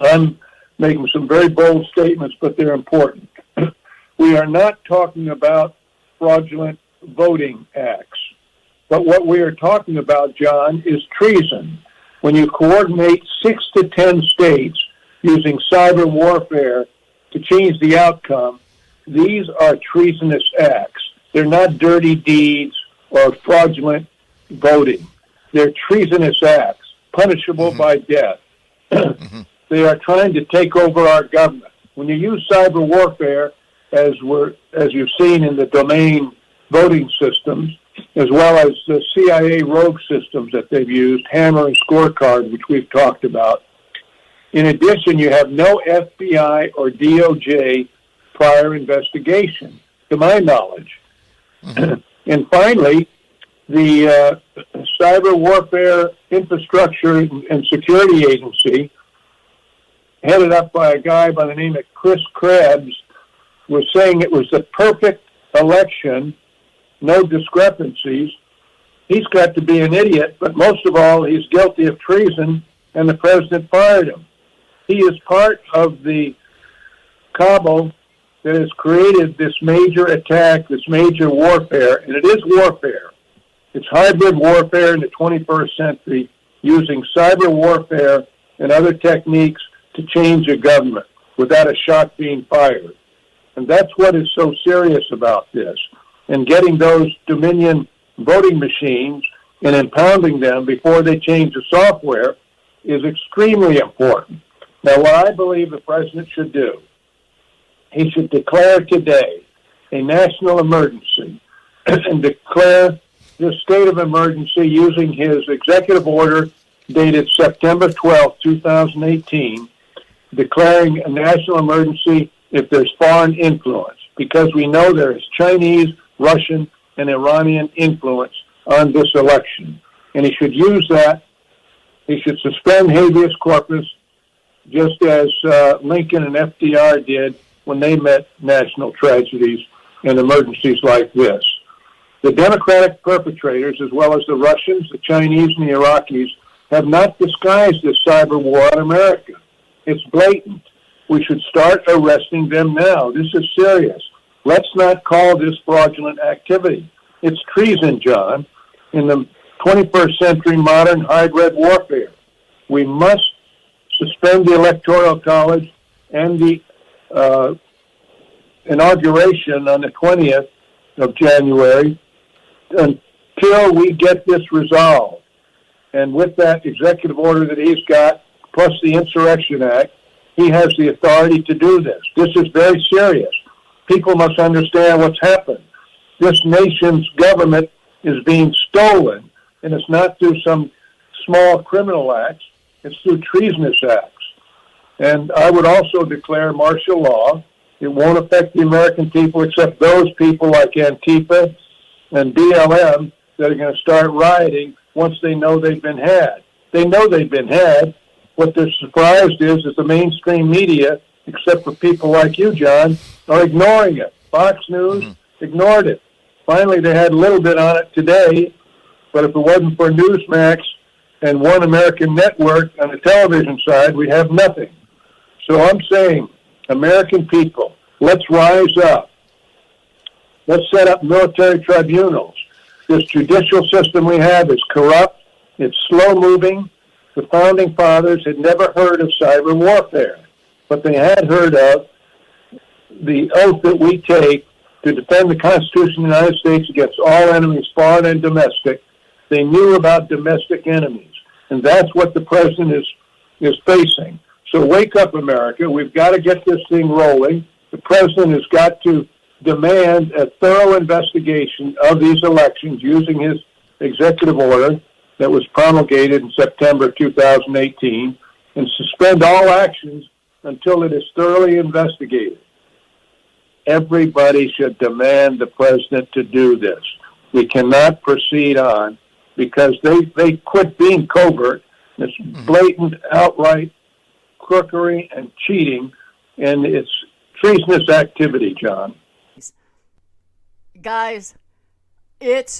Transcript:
I'm making some very bold statements, but they're important. We are not talking about fraudulent voting acts. But what we are talking about, John, is treason. When you coordinate 6 to 10 states using cyber warfare to change the outcome, these are treasonous acts. They're not dirty deeds or fraudulent voting. They're treasonous acts, punishable by death. They are trying to take over our government. When you use cyber warfare, as you've seen in the domain voting systems, as well as the CIA rogue systems that they've used, Hammer and Scorecard, which we've talked about. In addition, you have no FBI or DOJ prior investigation, to my knowledge. And finally, the Cyber Warfare Infrastructure and Security Agency, headed up by a guy by the name of Chris Krebs, was saying it was the perfect election, no discrepancies. He's got to be an idiot, but most of all, he's guilty of treason, and the president fired him. He is part of the cabal that has created this major attack, this major warfare, and it is warfare. It's hybrid warfare in the 21st century, using cyber warfare and other techniques to change a government without a shot being fired. And that's what is so serious about this. And getting those Dominion voting machines and impounding them before they change the software is extremely important. Now, what I believe the president should do, he should declare today a national emergency and declare this state of emergency using his executive order dated September 12, 2018, declaring a national emergency if there's foreign influence, because we know there is Chinese, Russian, and Iranian influence on this election. And he should use that. He should suspend habeas corpus, just as Lincoln and FDR did when they met national tragedies and emergencies like this. The Democratic perpetrators, as well as the Russians, the Chinese, and the Iraqis, have not disguised this cyber war on America. It's blatant. We should start arresting them now. This is serious. Let's not call this fraudulent activity. It's treason, John, in the 21st century modern hybrid warfare. We must suspend the Electoral College and the inauguration on the 20th of January until we get this resolved. And with that executive order that he's got, plus the Insurrection Act, he has the authority to do this. This is very serious. People must understand what's happened. This nation's government is being stolen, and it's not through some small criminal acts. It's through treasonous acts. And I would also declare martial law. It won't affect the American people except those people like Antifa and BLM that are going to start rioting once they know they've been had. They know they've been had. What they're surprised is the mainstream media, except for people like you, John, are ignoring it. Fox News ignored it. Finally, they had a little bit on it today, but if it wasn't for Newsmax and One American Network on the television side, we have nothing. So I'm saying, American people, let's rise up. Let's set up military tribunals. This judicial system we have is corrupt. It's slow-moving. The Founding Fathers had never heard of cyber warfare, but they had heard of the oath that we take to defend the Constitution of the United States against all enemies, foreign and domestic. They knew about domestic enemies, and that's what the president is facing. So wake up, America. We've got to get this thing rolling. The president has got to demand a thorough investigation of these elections using his executive order that was promulgated in September 2018, and suspend all actions until it is thoroughly investigated. Everybody should demand the president to do this. We cannot proceed on because they quit being covert. It's blatant, outright crookery and cheating, and it's treasonous activity, John. Guys, it's